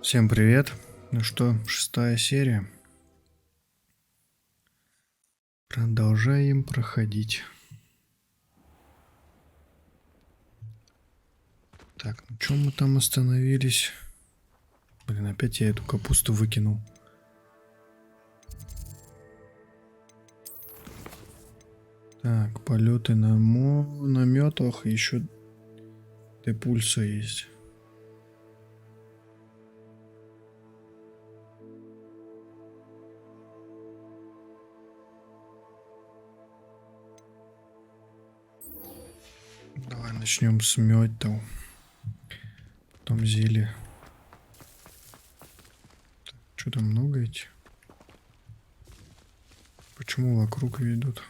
Всем привет. Ну что, 6-я серия. Продолжаем проходить. Так, ну чем мы там остановились? Блин, опять я эту капусту выкинул. Так, полеты на метлах, еще депульса есть. Давай начнем с метел. Потом зелье. Что-то много ведь? Почему вокруг ведут?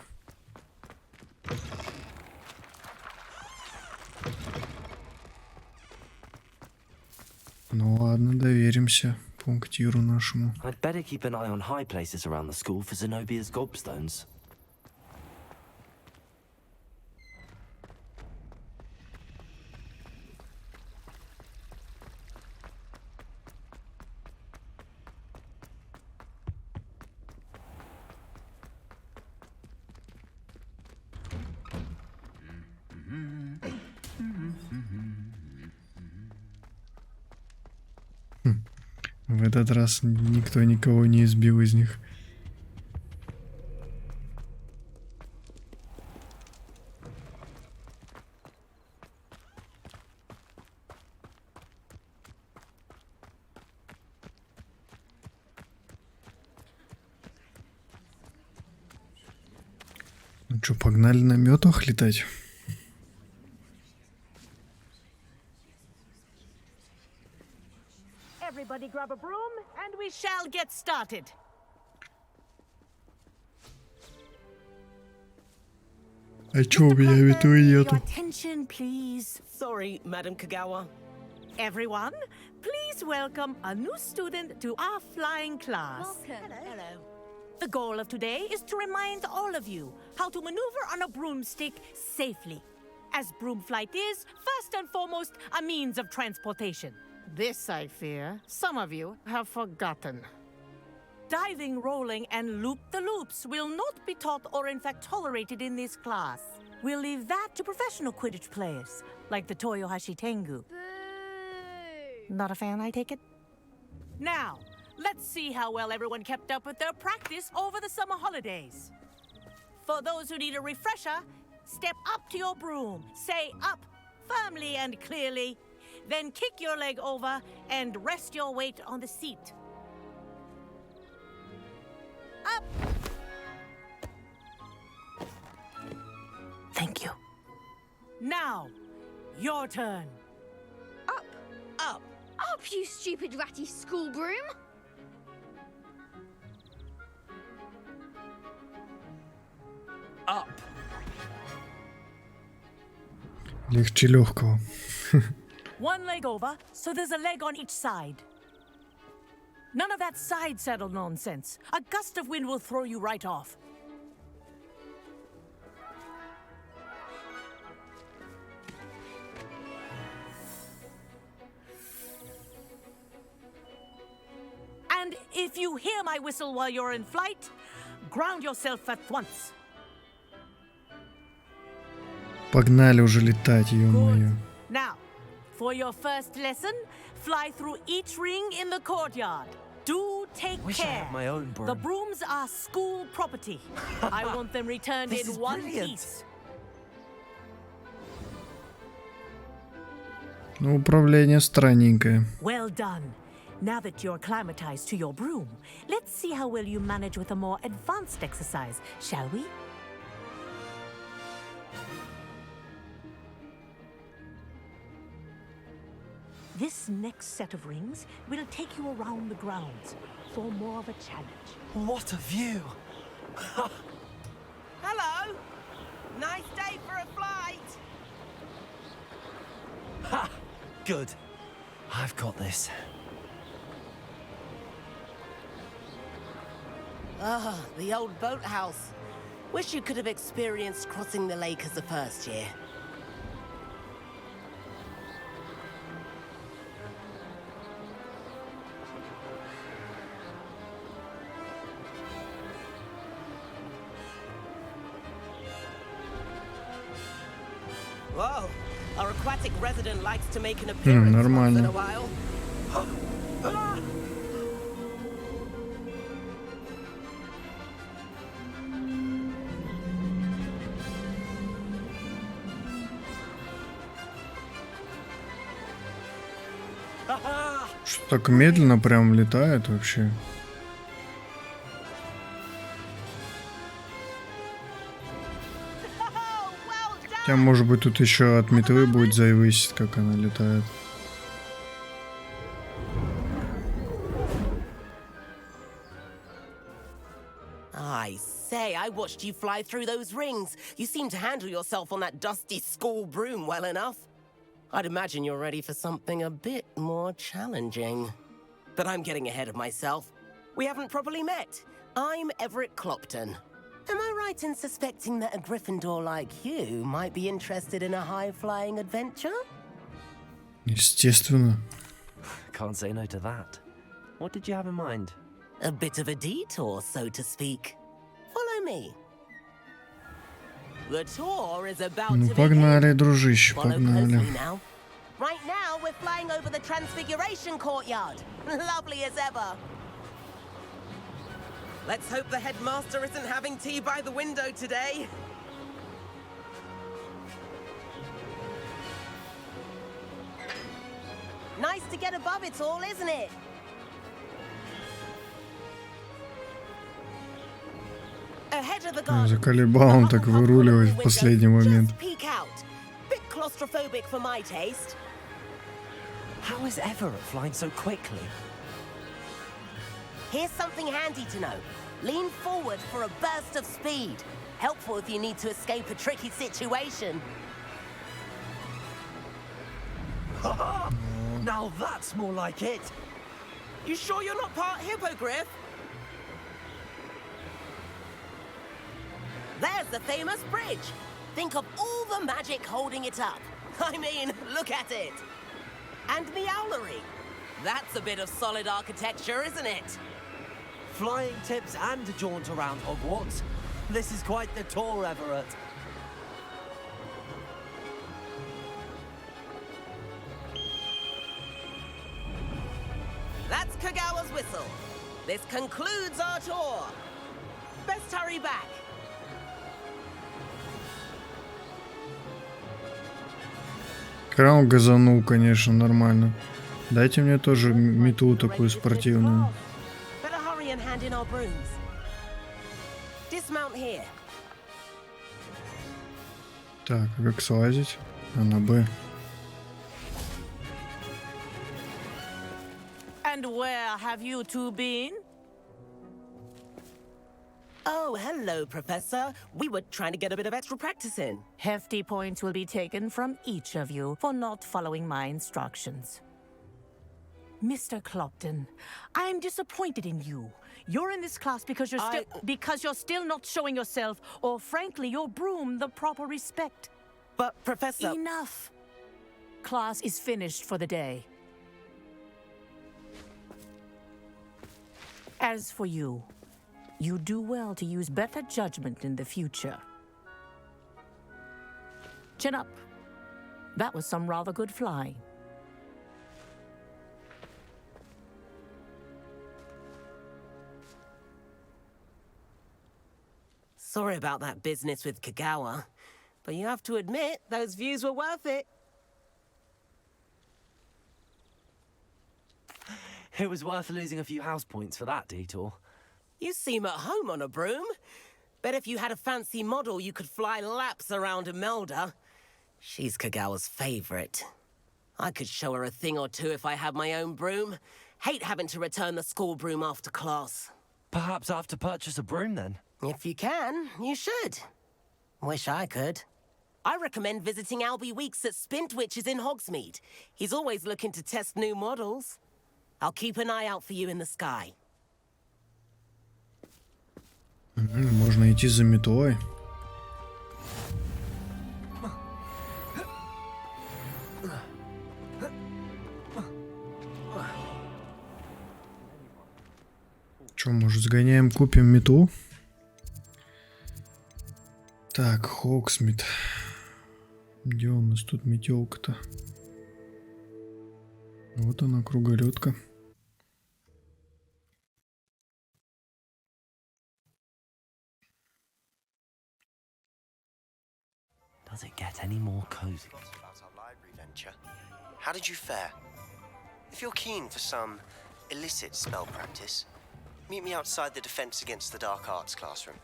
Ну ладно, доверимся пунктиру нашему. I'd better keep an eye on high places around the school for Zenobia's gobstones. В этот раз никто никого не избил из них. Ну что, погнали на метлах летать? Everybody grab a broom and we shall get started. А чё у меня ветры нету? Attention, please. Sorry, Madam Kagawa. Everyone, please welcome a new student to our flying class. Welcome. Hello. The goal of today is to remind all of you how to maneuver on a broomstick safely, as broom flight is, first and foremost, a means of transportation. This, I fear, some of you have forgotten. Diving, rolling, and loop-the-loops will not be taught or in fact tolerated in this class. We'll leave that to professional Quidditch players, like the Toyohashi Tengu. Boo! Not a fan, I take it? Now, let's see how well everyone kept up with their practice over the summer holidays. For those who need a refresher, step up to your broom, say up firmly and clearly, then kick your leg over and rest your weight on the seat. Up! Thank you. Now, your turn. Up! Up! Up, you stupid ratty school broom! Up! Легче легкого. One leg over, so there's a leg on each side. None of that side saddle nonsense. A gust of wind will throw you right off. And if you hear my whistle while you're in flight, ground yourself at once. Погнали уже летать, ё-моё. Now, for your first lesson, fly through each ring in the courtyard. Do take Wish I care. had my own broom. The brooms are school property. I want them returned This in is one brilliant. piece. Ну, управление странненькое. Well done. Now that you're acclimatized to your broom, let's see how well you manage with a more advanced exercise, shall we? This next set of rings will take you around the grounds for more of a challenge. What a view! Hello! Nice day for a flight! Ha! Good. I've got this. Ah, the old boathouse. Wish you could have experienced crossing the lake as the first year. Whoa, our aquatic resident likes to make an appearance once in Нормально. a while. Что так медленно прям летает вообще. Хотя, может быть, тут еще от метлы будет зависеть, как она летает. I say, I watched you fly through those rings. You seem to handle yourself on that dusty school broom well enough. I'd imagine you're ready for something a bit more challenging. But I'm getting ahead of myself. We haven't properly met. I'm Everett Clopton. Am I right in suspecting that a Gryffindor like you might be interested in a high-flying adventure? Естественно. Can't say no to that. What did you have in mind? A bit of a detour, so to speak. Follow me. The tour is about Ну to погнали, begin. дружище, Follow погнали. closely now. Right now, we're flying over the Transfiguration Courtyard. Lovely as ever. Let's hope the headmaster isn't having tea by the window today. Nice to get above it all, isn't it? Ahead of the garden. Заколебал он так выруливать в последний момент. Just peek out. Bit claustrophobic for my taste. How is Everett flying so quickly? Here's something handy to know. Lean forward for a burst of speed. Helpful if you need to escape a tricky situation. Now that's more like it. You sure you're not part hippogriff? There's the famous bridge. Think of all the magic holding it up. I mean, look at it. And the owlery. That's a bit of solid architecture, isn't it? Flying tips and a jaunt around Hogwarts. This is quite the tour, Everett. That's Kagawa's whistle. This concludes our tour. Best hurry back. Крау газанул, конечно, нормально. Дайте мне тоже метлу такую спортивную. Better hurry and hand in our brooms. Dismount here. Так, а как слазить? А на Б. And where have you two been? Oh, hello, Professor. We were trying to get a bit of extra practice in. Hefty points will be taken from each of you for not following my instructions. Mr. Clopton, I'm disappointed in you. You're in this class because you're still not showing yourself, or frankly, your broom the proper respect. But, Professor... Enough. Class is finished for the day. As for you, you do well to use better judgment in the future. Chin up. That was some rather good flying. Sorry about that business with Kagawa, but you have to admit, those views were worth it. It was worth losing a few house points for that detour. You seem at home on a broom. Bet if you had a fancy model, you could fly laps around Imelda. She's Kagawa's favorite. I could show her a thing or two if I had my own broom. Hate having to return the school broom after class. Perhaps I have to purchase a broom then. If you can, you should. Wish I could. I recommend visiting Albie Weeks at Spintwitches in Hogsmeade. He's always looking to test new models. I'll keep an eye out for you in the sky. Можно идти за метлой. Че, может, сгоняем, купим метлу? Так, Хогсмит. Где у нас тут метелка-то? Вот она, круголетка. Does it get any more cozy? About our library venture. How did you fare? If you're keen for some illicit spell practice, meet me outside the Defense Against the Dark Arts classroom.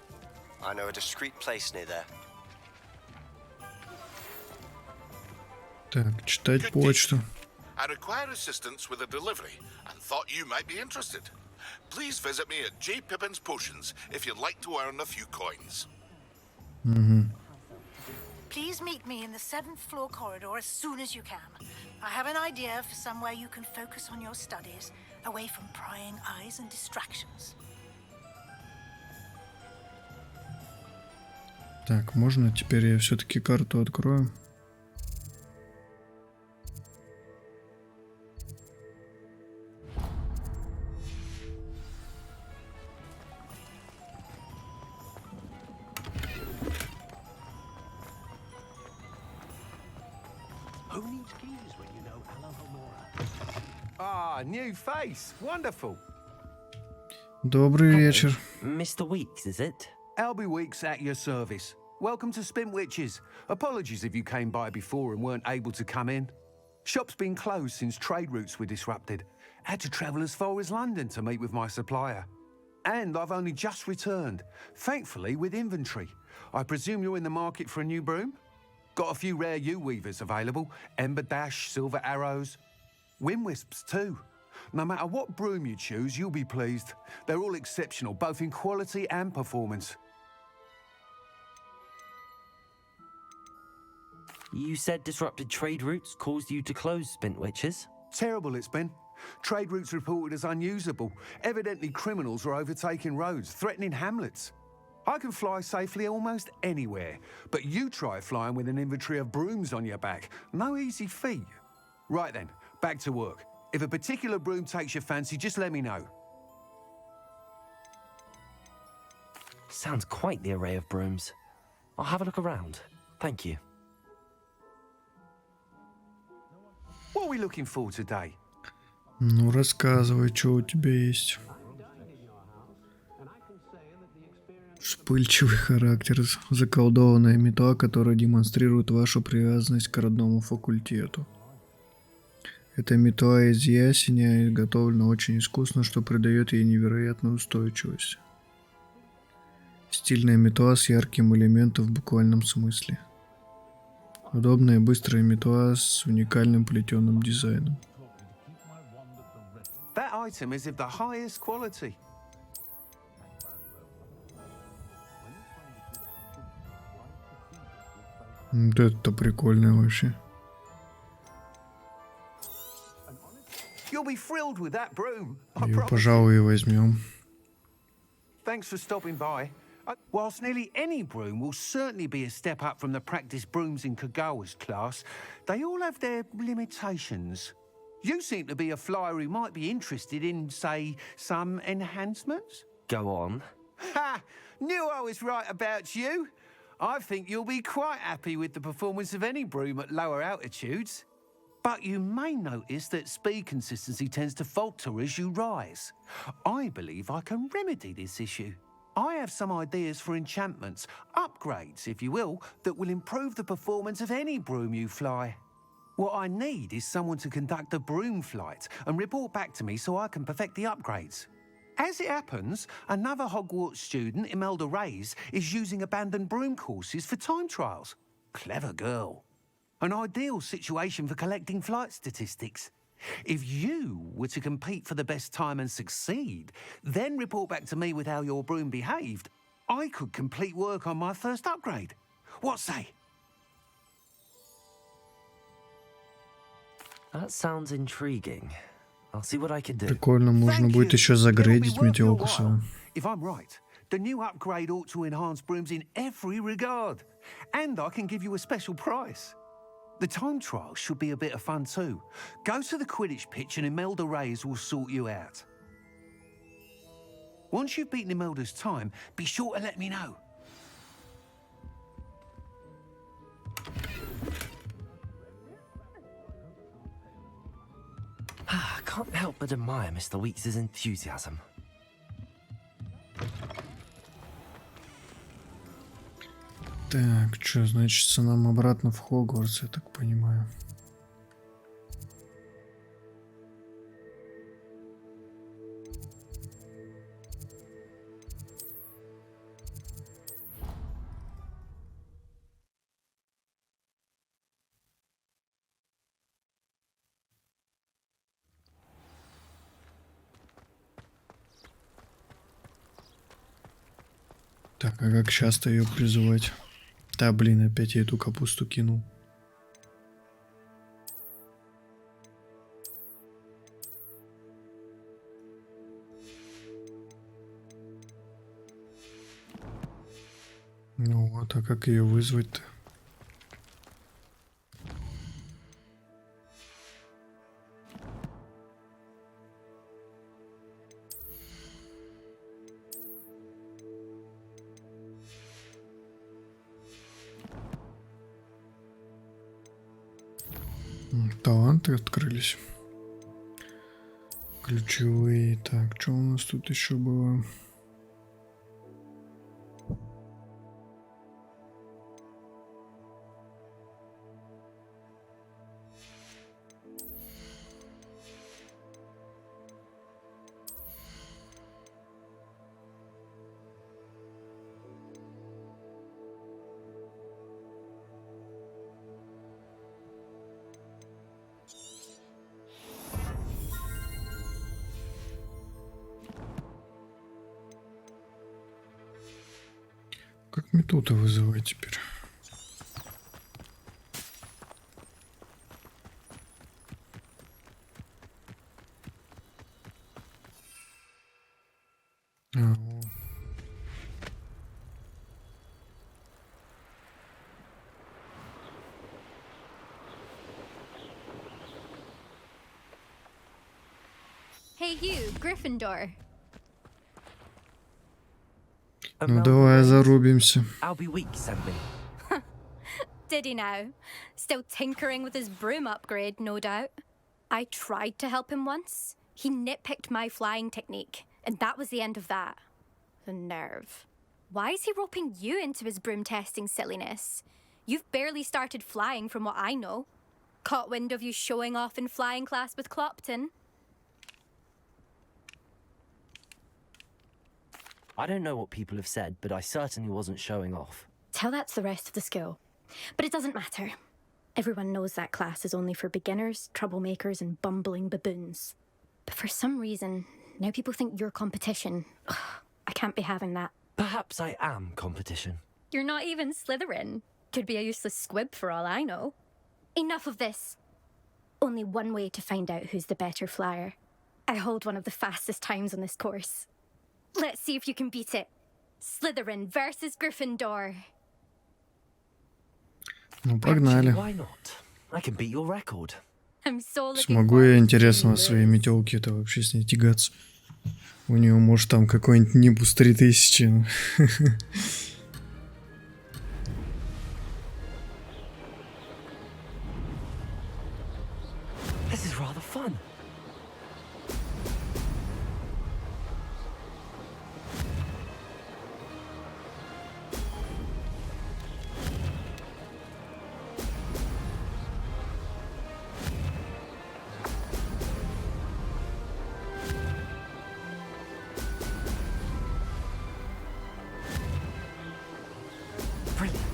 I know a discreet place near there. Так, читать почту. I require assistance with a delivery and thought you might be interested. Please visit me at J. Pippin's Potions if you'd like to earn a few coins. Please meet me in the 7th floor corridor as soon as you can. I have an idea for somewhere you can focus on your studies, away from prying eyes and distractions. Так, можно теперь я все-таки карту открою? Who needs keys when you know Alan Homora? Ah, new face. Wonderful. Добрый вечер. Mr. Weeks, is it? Albie Weeks at your service. Welcome to Spintwitches. Apologies if you came by before and weren't able to come in. Shop's been closed since trade routes were disrupted. Had to travel as far as London to meet with my supplier. And I've only just returned, thankfully with inventory. I presume you're in the market for a new broom? Got a few rare U-weavers available. Ember Dash, Silver Arrows. Wind Wisps too. No matter what broom you choose, you'll be pleased. They're all exceptional, both in quality and performance. You said disrupted trade routes caused you to close Spintwitches? Terrible it's been. Trade routes reported as unusable. Evidently criminals are overtaking roads, threatening hamlets. I can fly safely almost anywhere, but you try flying with an inventory of brooms on your back. No easy feat. Right then, back to work. If a particular broom takes your fancy, just let me know. Sounds quite the array of brooms. I'll have a look around. Thank you. What are we looking for today? Ну, рассказывай, что у тебя есть. Вспыльчивый характер, заколдованная метла, которая демонстрирует вашу привязанность к родному факультету. Эта метла из ясеня изготовлена очень искусно, что придает ей невероятную устойчивость. Стильная метла с ярким элементом в буквальном смысле. Удобная и быстрая метла с уникальным плетеным дизайном. That item is of the highest quality. Вот это прикольно вообще. You'll be thrilled with that broom. Ее, пожалуй, и возьмем. Thanks for stopping by. Whilst nearly any broom will certainly be a step up from the practice brooms in Kagawa's class, they all have their limitations. You seem to be a flyer who might be interested in, say, some enhancements? Go on. Ha! Knew I was right about you. I think you'll be quite happy with the performance of any broom at lower altitudes. But you may notice that speed consistency tends to falter as you rise. I believe I can remedy this issue. I have some ideas for enchantments, upgrades, if you will, that will improve the performance of any broom you fly. What I need is someone to conduct a broom flight and report back to me so I can perfect the upgrades. As it happens, another Hogwarts student, Imelda Reyes, is using abandoned broom courses for time trials. Clever girl. An ideal situation for collecting flight statistics. If you were to compete for the best time and succeed, then report back to me with how your broom behaved, I could complete work on my first upgrade. What say? That sounds intriguing. I'll see what I can do. Прикольно, можно Thank будет you. еще It'll be загрейдить worth your метелку while. свою. If I'm right, the new upgrade ought to enhance brooms in every regard. And I can give you a special price. The time trial should be a bit of fun too. Go to the Quidditch pitch and Imelda Reyes will sort you out. Once you've beaten Imelda's time, be sure to let me know. I can't help but admire Mr. Weeks' enthusiasm. Так, что, значит, нам обратно в Хогвартс, я так понимаю. Так, а как часто ее призывать? Да, блин, опять я эту капусту кинул. Ну вот, а как ее вызвать-то? Таланты открылись. Ключевые. Так, что у нас тут еще было? Как метода вызывать теперь? Во. Hey, you, Gryffindor. Ну давай зарубимся. Albie Weeks sent me. Did he now? Still tinkering with his broom upgrade, no doubt. I tried to help him once. He nitpicked my flying technique, and that was the end of that. The nerve. Why is he roping you into his broom testing silliness? You've barely started flying from what I know. Caught wind of you showing off in flying class with Clopton. I don't know what people have said, but I certainly wasn't showing off. Tell that to the rest of the school. But it doesn't matter. Everyone knows that class is only for beginners, troublemakers, and bumbling baboons. But for some reason, now people think you're competition. Ugh, I can't be having that. Perhaps I am competition. You're not even Slytherin. Could be a useless squib for all I know. Enough of this. Only one way to find out who's the better flyer. I hold one of the fastest times on this course. Let's see if you can beat it. Slytherin versus Gryffindor. Ну погнали. Why not? I can beat your record. I'm so looking Смогу forward я, to интересно, на seeing своей Liz. метелке это вообще с ней тягаться? У нее может там какой-нибудь Нибус 3000. This is rather fun. Brilliant.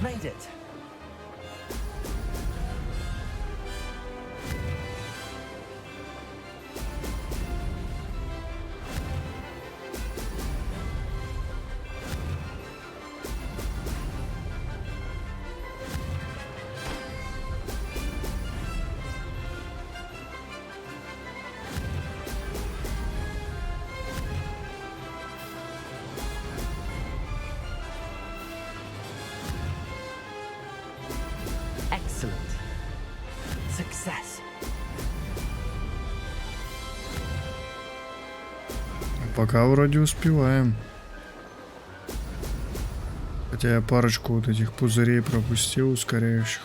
Made it. Excellent. Success. Пока вроде успеваем. Хотя Хотя я парочку вот этих пузырей пропустил, ускоряющих.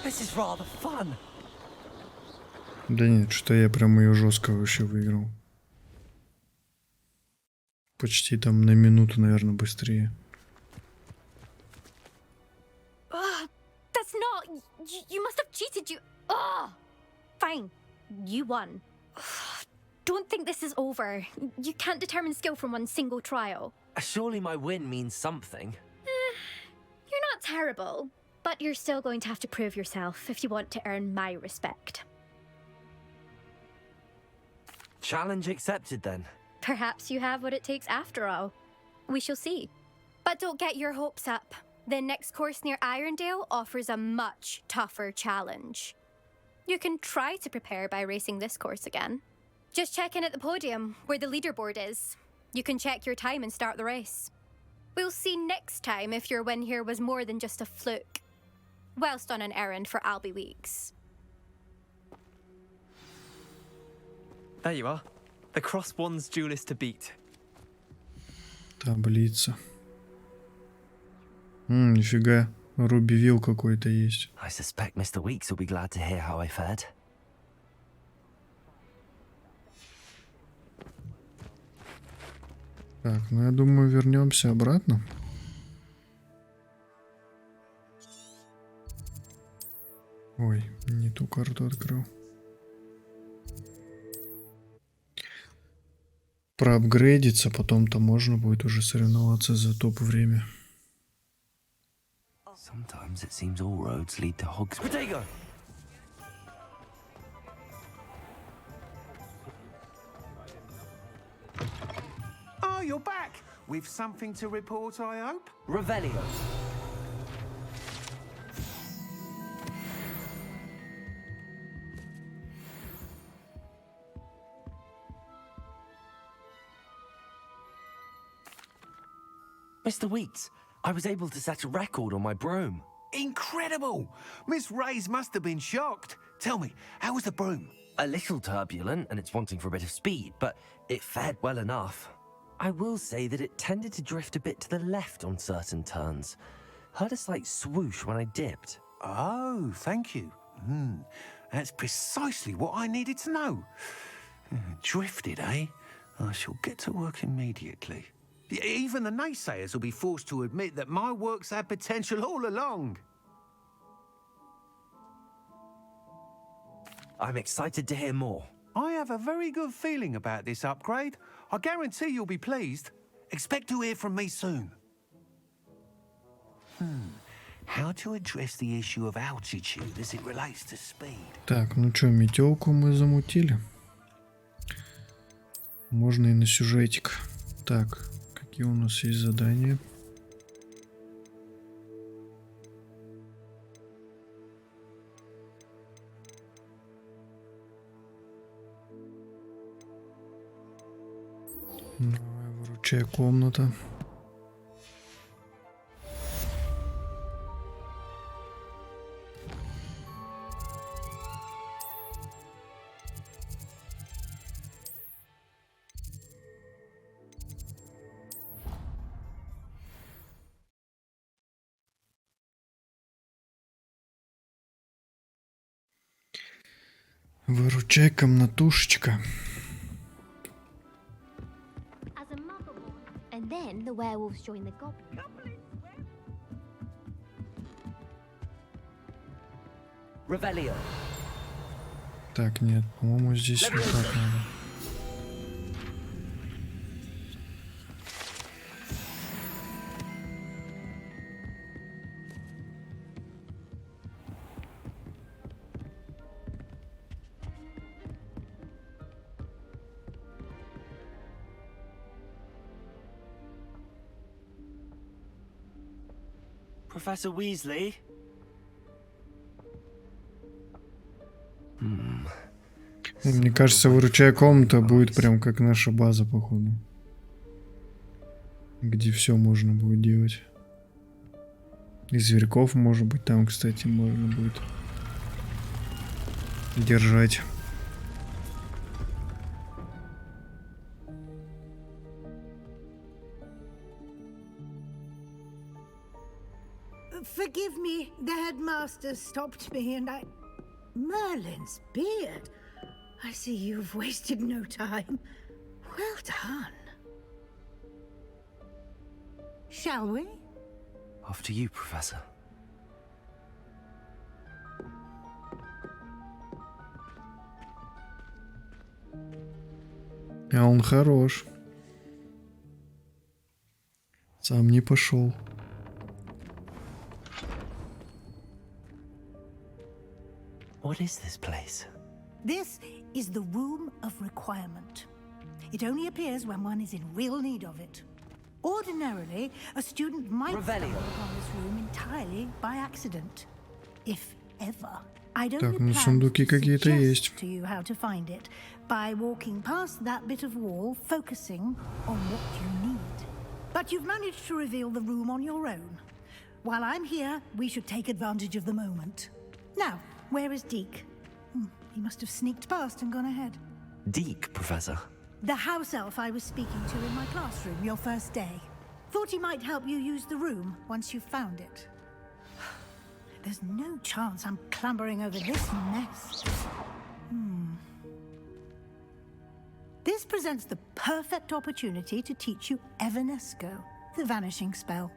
This is rather fun. Да нет, что я прям ее жестко вообще выиграл. Почти там на минуту, наверное, быстрее. That's not... You must have cheated, you... Oh! Fine. You won. Don't think this is over. You can't determine skill from one single trial. Surely my win means something. You're not terrible, but you're still going to have to prove yourself if you want to earn my respect. Challenge accepted then. Perhaps you have what it takes after all. We shall see. But don't get your hopes up. The next course near Irondale offers a much tougher challenge. You can try to prepare by racing this course again. Just check in at the podium, where the leaderboard is. You can check your time and start the race. We'll see next time if your win here was more than just a fluke. Whilst on an errand for Albie Weeks. There you are. The Crosswands duelist to beat. Таблица. Нифига. Рубивил какой-то есть. I suspect Mr. Weeks will be glad to hear how I fared. Так, ну я думаю, вернемся обратно. Ой, не ту карту открыл. Проапгрейдиться, потом-то можно будет уже соревноваться за топ-время. Sometimes it seems all roads lead to Hogwarts. Protego! Oh, you're back! With something to report, I hope? Revelio. Mr. Weeks, I was able to set a record on my broom. Incredible! Miss Reyes must have been shocked. Tell me, how was the broom? A little turbulent, and it's wanting for a bit of speed, but it fared well enough. I will say that it tended to drift a bit to the left on certain turns. Heard a slight swoosh when I dipped. Oh, thank you. That's precisely what I needed to know. Drifted, eh? I shall get to work immediately. Even the naysayers will be forced to admit that my work's had potential all along. I'm excited to hear more. I have a very good feeling about this upgrade. I guarantee you'll be pleased. Expect to hear from me soon. How to address the issue of altitude as it relates to speed? Так, ну что, метелку мы замутили. Можно и на сюжетик. Так, какие у нас есть задания? Давай, выручай, комната. Выручай, комнатушечка. As a mother would, and then the werewolves join the goblins. Revelio. Так, нет, по-моему, здесь вот так надо. Professor Weasley? Мне кажется, выручая комната будет прям как наша база, походу. Где все можно будет делать. И зверьков, может быть, там, кстати, можно будет держать. Forgive me, the headmaster stopped me and I... Merlin's beard. I see you've wasted no time. Well done. Shall we? Off to you, Professor. А он хорош. Сам не пошел. What is this place? This is the Room of Requirement. It only appears when one is in real need of it. Ordinarily, a student might Revelio. stumble upon this room entirely by accident. If ever. I'd Так, only ну plan сундуки to какие-то есть. suggest to you how to find it by walking past that bit of wall, focusing on what you need. But you've managed to reveal the room on your own. While I'm here, we should take advantage of the moment. Now, where is Deke? He must have sneaked past and gone ahead. Deke, Professor. The house elf I was speaking to in my classroom your first day. Thought he might help you use the room once you've found it. There's no chance I'm clambering over this mess. This presents the perfect opportunity to teach you Evanesco, the vanishing spell.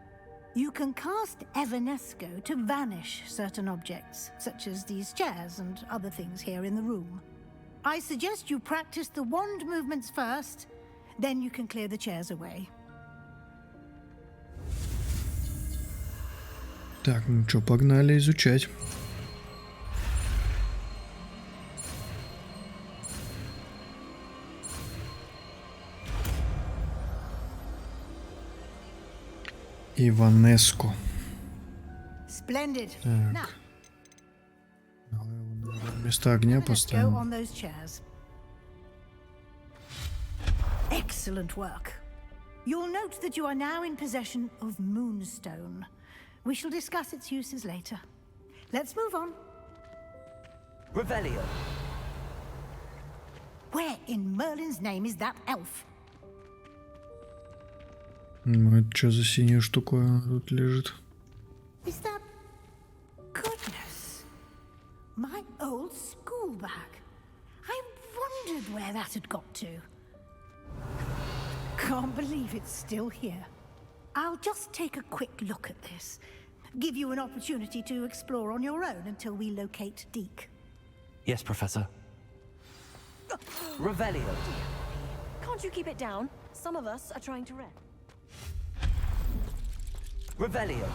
You can cast Evanesco to vanish certain objects, such as these chairs and other things here in the room. I suggest you practice the wand movements first, then you can clear the chairs away. Так, ну что, погнали изучать. Иванеско. Splendid. Так. Now, Давай его, наверное, вместо огня Evanesco поставим. on those chairs. Excellent work. You'll note that you are now in possession of Moonstone. We shall discuss its uses later. Let's move on. Revelio. Where in Merlin's name is that elf? Ну, это что за синяя штука тут лежит? Is that... Goodness. My old school bag. I wondered where that had got to. Can't believe it's still here. I'll just take a quick look at this. Give you an opportunity to explore on your own until we locate Deke. Yes, Professor. Revelio. Can't you keep it down? Some of us are trying to rest. Revelio.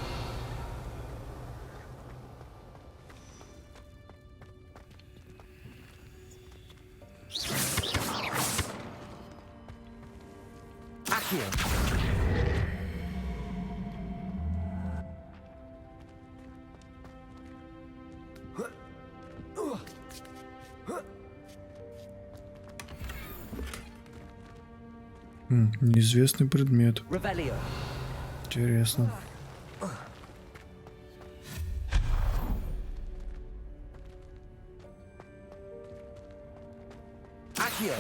Accio. Неизвестный предмет. Revelio. Интересно. Accio.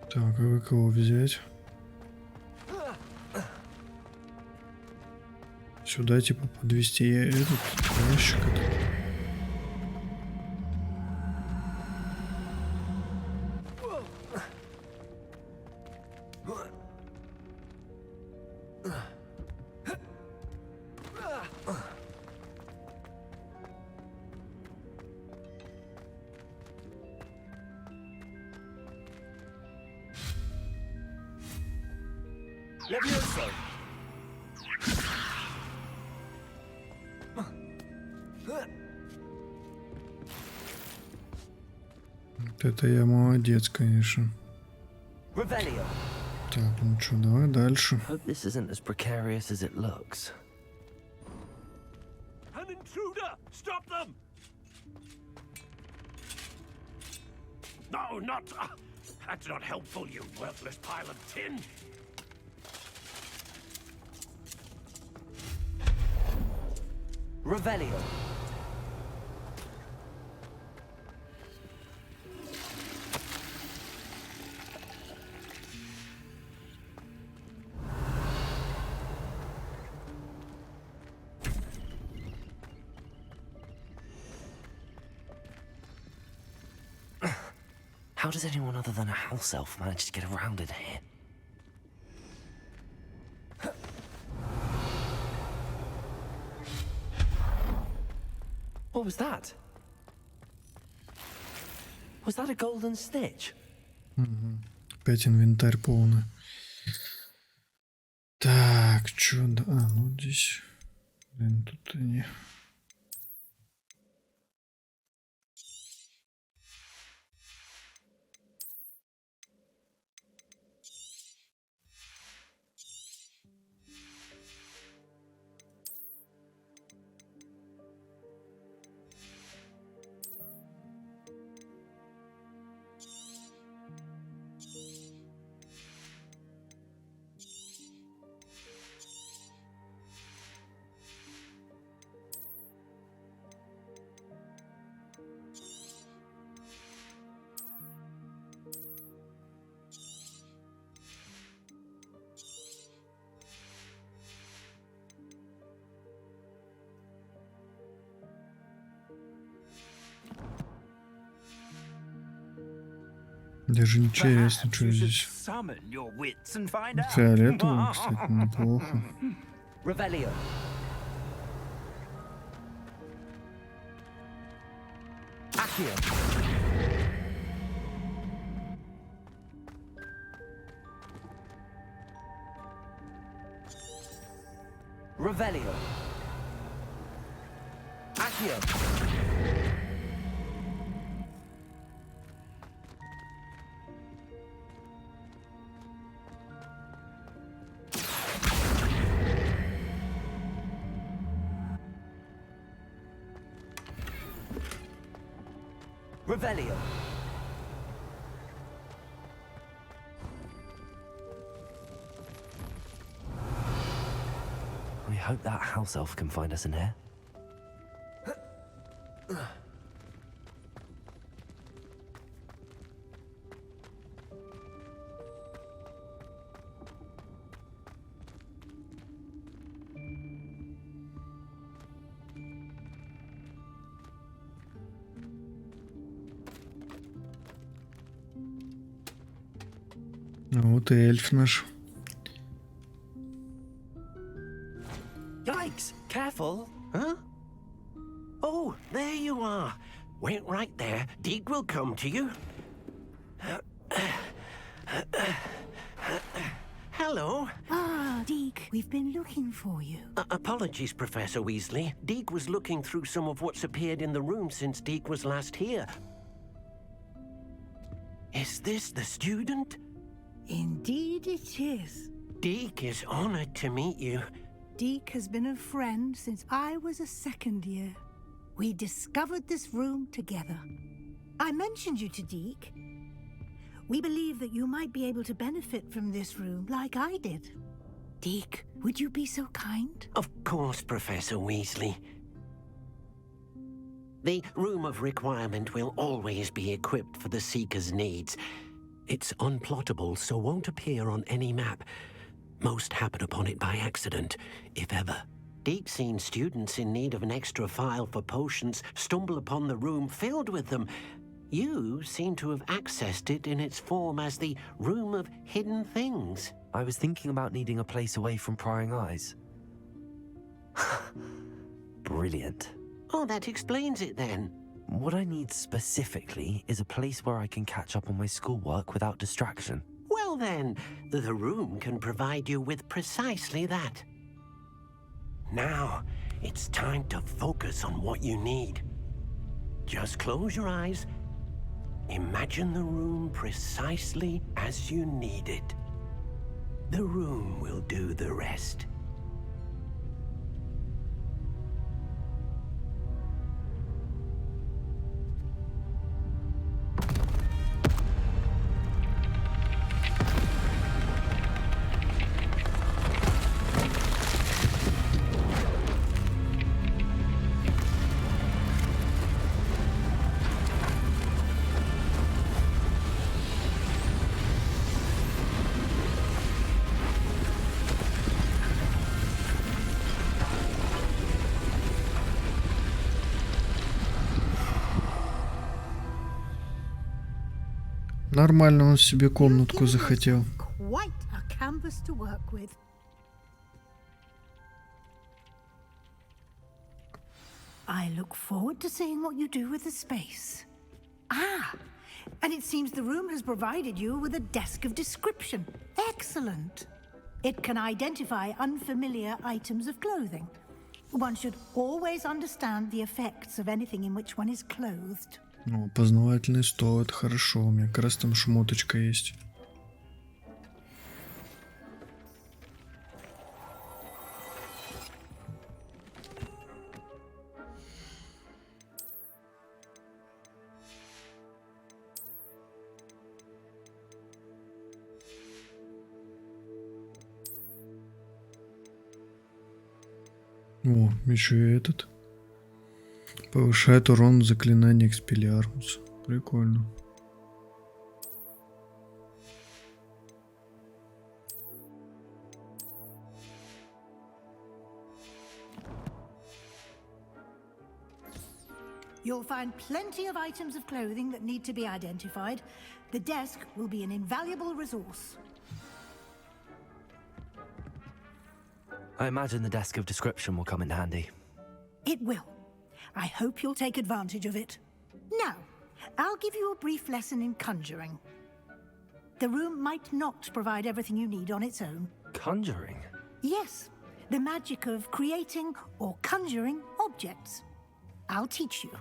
Так, а вы кого взять? Сюда типа подвести этот ящик этот. Levioso. Вот это я молодец, конечно. Revelio. Так, ну что, давай дальше. Hope this isn't as precarious as it looks. An intruder! Stop them! No, not... that's not helpful, you worthless pile of tin. Revelio. How does anyone other than a house elf manage to get around in here? What was that? Was that a golden snitch? Опять инвентарь полный. Так, чё? Ну здесь... Блин, тут не... Даже интересно, что здесь. Фиолетовый, кстати, неплохо. Revelio. Accio. Revelio. Accio. Revelio. We hope that house elf can find us in here. Вот и эльф наш. Yikes! Careful! Huh? Oh, there you are. Wait right there. Deke will come to you. Hello. Ah, Deke, we've been looking for you. Apologies, Professor Weasley. Deke was looking through some of what's appeared in the room since Deke was last here. Is this the student? Indeed it is. Deke is honored to meet you. Deke has been a friend since I was a second year. We discovered this room together. I mentioned you to Deke. We believe that you might be able to benefit from this room like I did. Deke, would you be so kind? Of course, Professor Weasley. The Room of Requirement will always be equipped for the Seeker's needs. It's unplottable, so won't appear on any map. Most happen upon it by accident, if ever. Deke's seen students in need of an extra file for potions stumble upon the room filled with them. You seem to have accessed it in its form as the Room of Hidden Things. I was thinking about needing a place away from prying eyes. Brilliant. Oh, that explains it then. What I need specifically is a place where I can catch up on my schoolwork without distraction. Well then, the room can provide you with precisely that. Now, it's time to focus on what you need. Just close your eyes. Imagine the room precisely as you need it. The room will do the rest. Нормально, он себе You've комнатку given захотел. yourself quite a canvas to work with. I look forward to seeing what you do with the space. Ah, and it seems the room has provided you with a desk of description. Excellent. It can identify unfamiliar items of clothing. One should always understand the effects of anything in which one is clothed. Ну, познавательный стол, это хорошо. У меня как раз там шмоточка есть. О, еще и этот. Повышает урон заклинания Экспеллиармус. Прикольно. You'll find plenty of items of clothing that need to be identified. The desk will be an invaluable resource. I imagine the desk of description will come in handy. It will. I hope you'll take advantage of it. Now, I'll give you a brief lesson in conjuring. The room might not provide everything you need on its own. Conjuring? Yes, the magic of creating or conjuring objects. I'll teach you.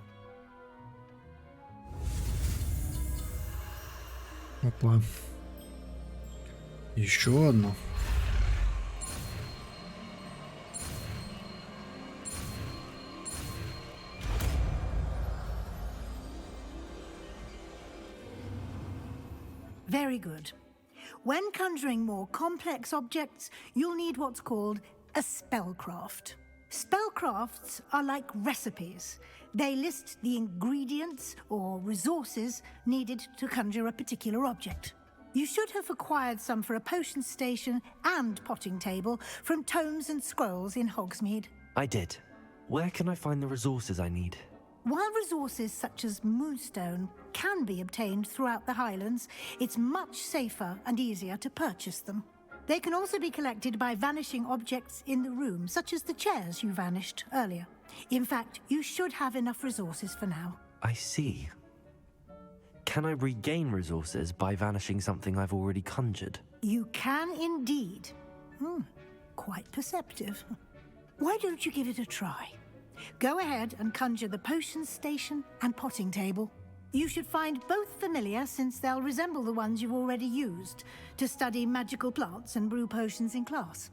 Опа. Еще одно. Very good. When conjuring more complex objects, you'll need what's called a spellcraft. Spellcrafts are like recipes. They list the ingredients or resources needed to conjure a particular object. You should have acquired some for a potion station and potting table from tomes and scrolls in Hogsmeade. I did. Where can I find the resources I need? While resources such as moonstone can be obtained throughout the Highlands, it's much safer and easier to purchase them. They can also be collected by vanishing objects in the room, such as the chairs you vanished earlier. In fact, you should have enough resources for now. I see. Can I regain resources by vanishing something I've already conjured? You can indeed. Quite perceptive. Why don't you give it a try? Go ahead and conjure the potion station and potting table. You should find both familiar, since they'll resemble the ones you've already used to study magical plants and brew potions in class.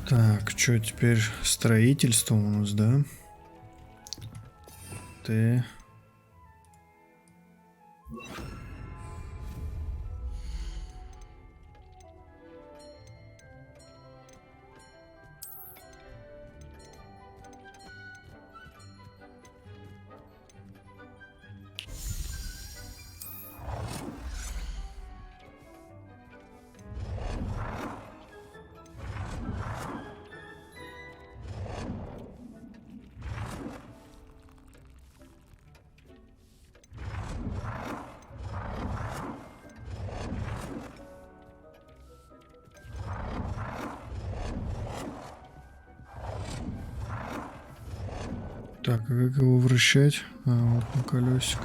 Так, что теперь? Строительство у нас, да? Ты... Так, а как его вращать? А, вот на колесико.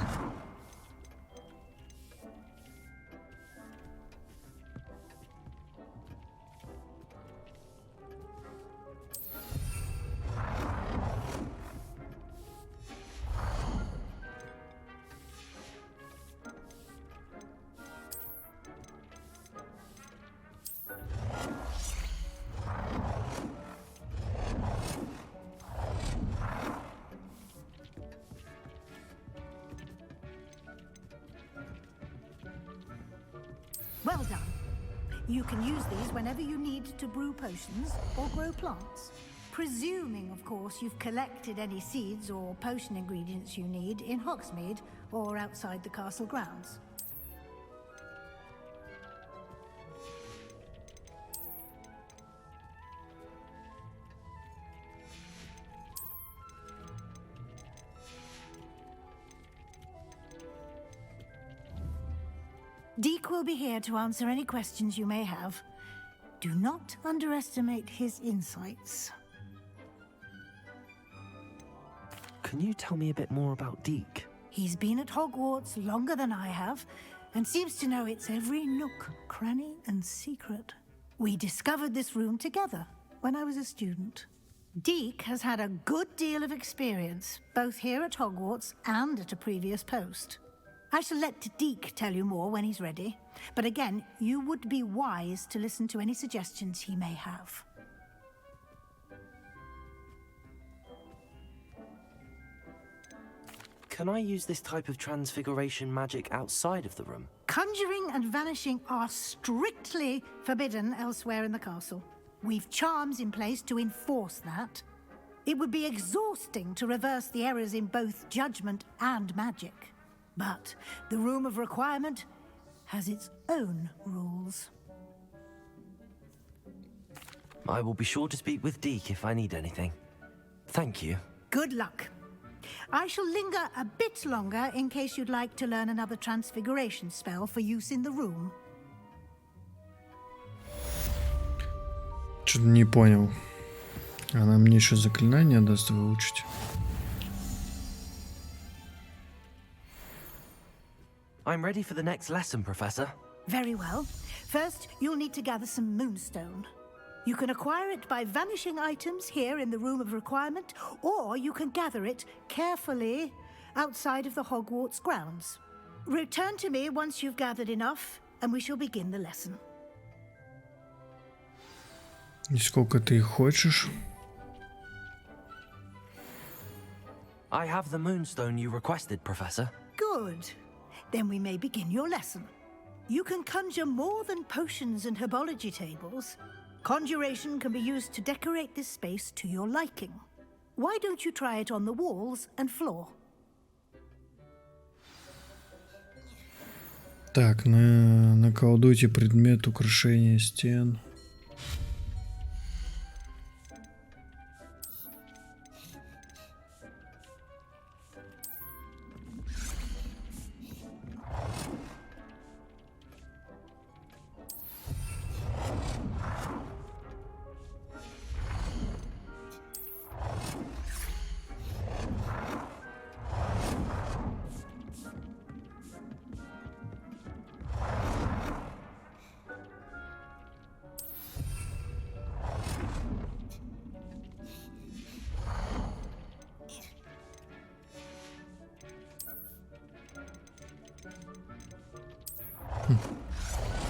Well done. You can use these whenever you need to brew potions or grow plants. Presuming, of course, you've collected any seeds or potion ingredients you need in Hogsmeade or outside the castle grounds. Deke will be here to answer any questions you may have. Do not underestimate his insights. Can you tell me a bit more about Deke? He's been at Hogwarts longer than I have, and seems to know its every nook, cranny, and secret. We discovered this room together when I was a student. Deke has had a good deal of experience, both here at Hogwarts and at a previous post. I shall let Deke tell you more when he's ready, but again, you would be wise to listen to any suggestions he may have. Can I use this type of transfiguration magic outside of the room? Conjuring and vanishing are strictly forbidden elsewhere in the castle. We've charms in place to enforce that. It would be exhausting to reverse the errors in both judgment and magic. But the Room of Requirement has its own rules. I will be sure to speak with Deke if I need anything. Thank you. Good luck. I shall linger a bit longer in case you'd like to learn another transfiguration spell for use in the room. Что-то не понял. Она мне еще заклинание даст выучить. I'm ready for the next lesson, Professor. Very well. First, you'll need to gather some moonstone. You can acquire it by vanishing items here in the Room of Requirement, or you can gather it carefully outside of the Hogwarts grounds. Return to me once you've gathered enough, and we shall begin the lesson. И сколько ты их хочешь? I have the moonstone you requested, Professor. Good. Then we may begin your lesson. You can conjure more than potions and herbology tables. Conjuration can be used to decorate this space to your liking. Why don't you try it on the walls and floor? Так, наколдуйте предмет украшения стен.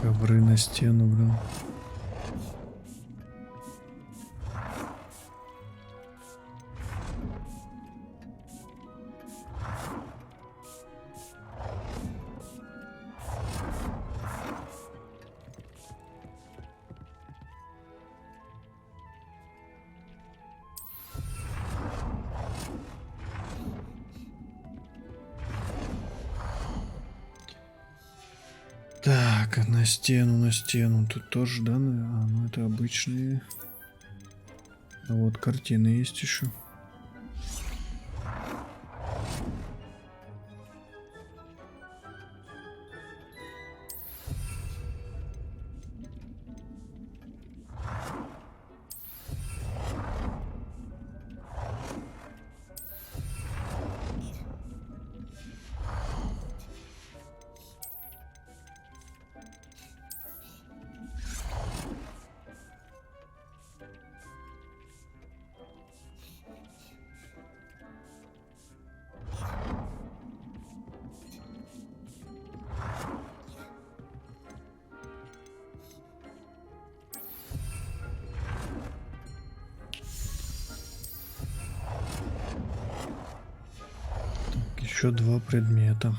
Ковры на стену, блин. Так, на стену. Тут тоже, да? Ну это обычные. А вот картины есть еще. Еще два предмета.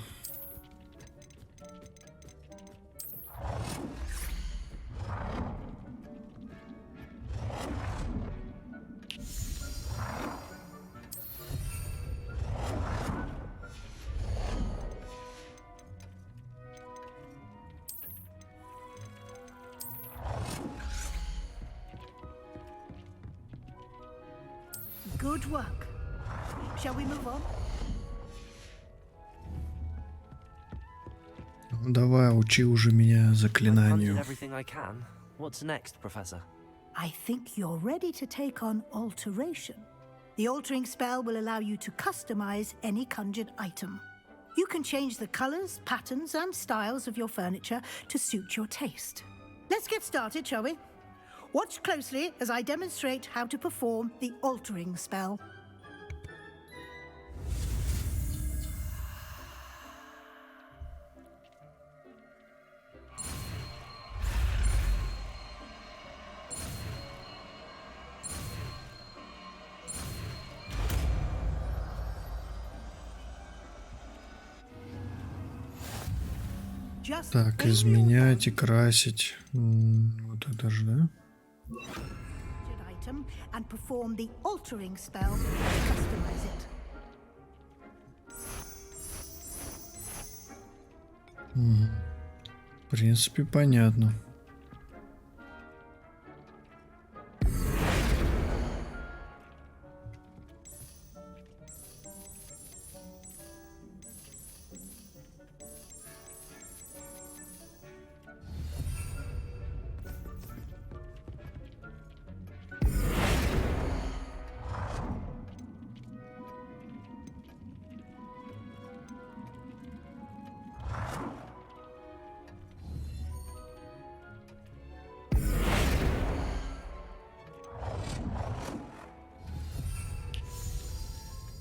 Good work. Shall we move on? Давай, учи уже меня I've заклинанию. hunted everything I can. What's next, Professor? I think you're ready to take on alteration. The altering spell will allow you to customize any conjured item. You can change the colors, patterns, and styles of your furniture to suit your taste. Let's get started, shall we? Watch closely as I demonstrate how to perform the altering spell. Так, изменять и красить. Вот это же, да? Item and perform the altering spell to customize it. В принципе, понятно.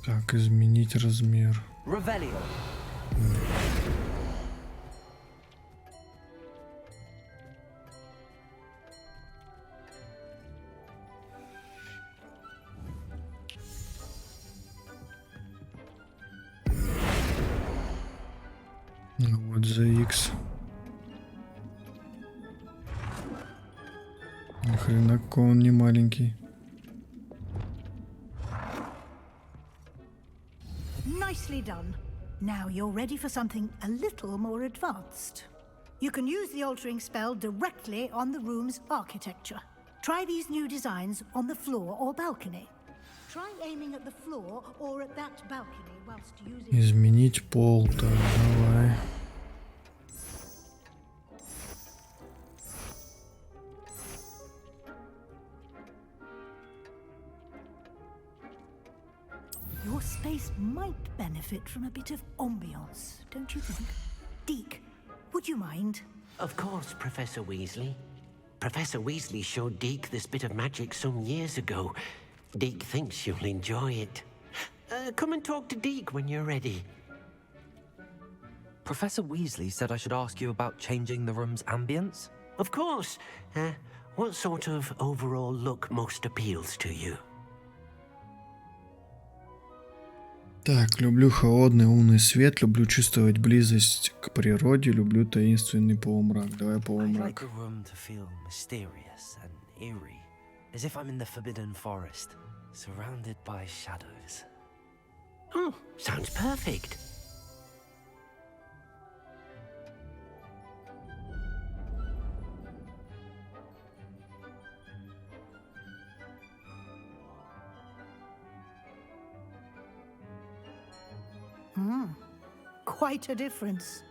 Так, изменить размер. Revelio. Вот за X. Ни хрена, какой он не маленький. Nicely done. Now you're ready for something a little more advanced. You can use the altering spell directly on the room's architecture. Try these new designs on the floor or balcony. Try aiming at the floor or at that balcony whilst using... Изменить пол, так, давай. Your space might benefit from a bit of ambiance, don't you think? Deke, would you mind? Of course, Professor Weasley. Professor Weasley showed Deke this bit of magic some years ago. Deke thinks you'll enjoy it. Come and talk to Deke when you're ready. Professor Weasley said I should ask you about changing the room's ambience? Of course. What sort of overall look most appeals to you? Так, люблю холодный умный свет, люблю чувствовать близость к природе, люблю таинственный полумрак. Давай I like полумрак. the room to feel mysterious and eerie, as if I'm in the Forbidden Forest, surrounded by shadows. Oh, sounds perfect. Quite a difference.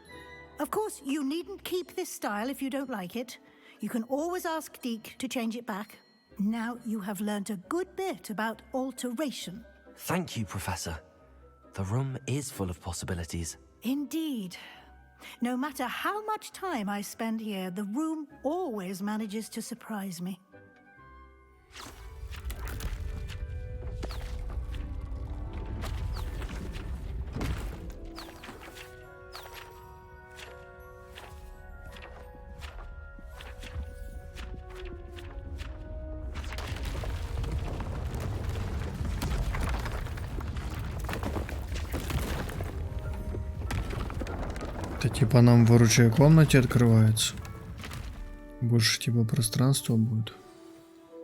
Of course, you needn't keep this style if you don't like it. You can always ask Deke to change it back. Now you have learnt a good bit about alteration. Thank you, Professor. The room is full of possibilities. Indeed. No matter how much time I spend here, the room always manages to surprise me. Это типа нам в выручай комнате открывается. Больше типа пространства будет.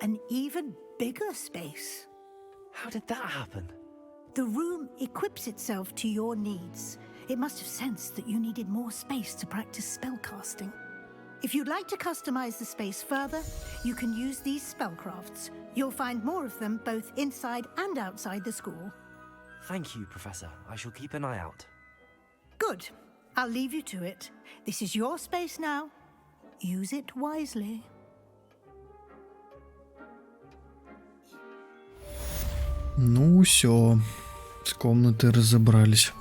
An even bigger space. How did that happen? The room equips itself to your needs. It must have sensed that you needed more space to practice spellcasting. If you'd like to customize the space further, you can use these spellcrafts. You'll find more of them both inside and outside the school. Thank you, Professor. I shall keep an eye out. Good. I'll leave you to it. This is your space now. Use it wisely. Ну, все. С комнаты разобрались.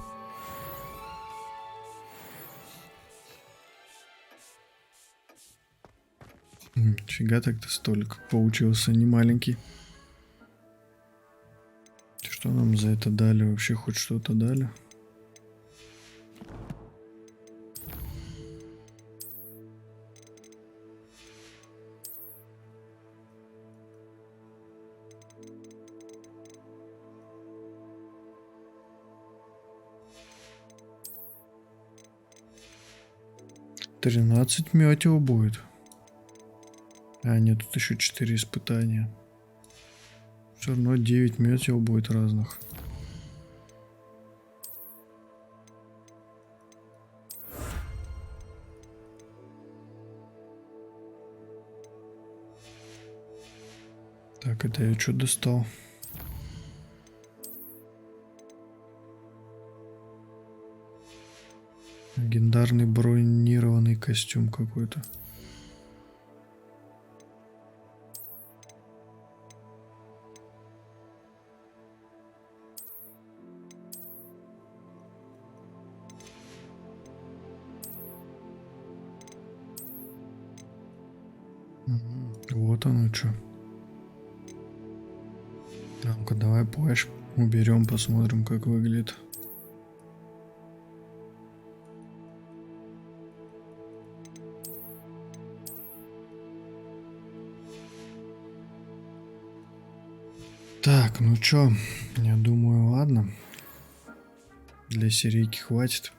Фига так-то столько получился, не маленький. Что нам за это дали? Вообще хоть что-то дали? «13 метео будет. А, нет, тут еще 4 испытания. Все равно 9 метео будет разных. Так, это я что достал? Легендарный бронированный костюм какой-то. Вот оно что. Ну-ка, давай плащ уберем, посмотрим, как выглядит. Так, ну чё, я думаю, ладно. Для серийки хватит.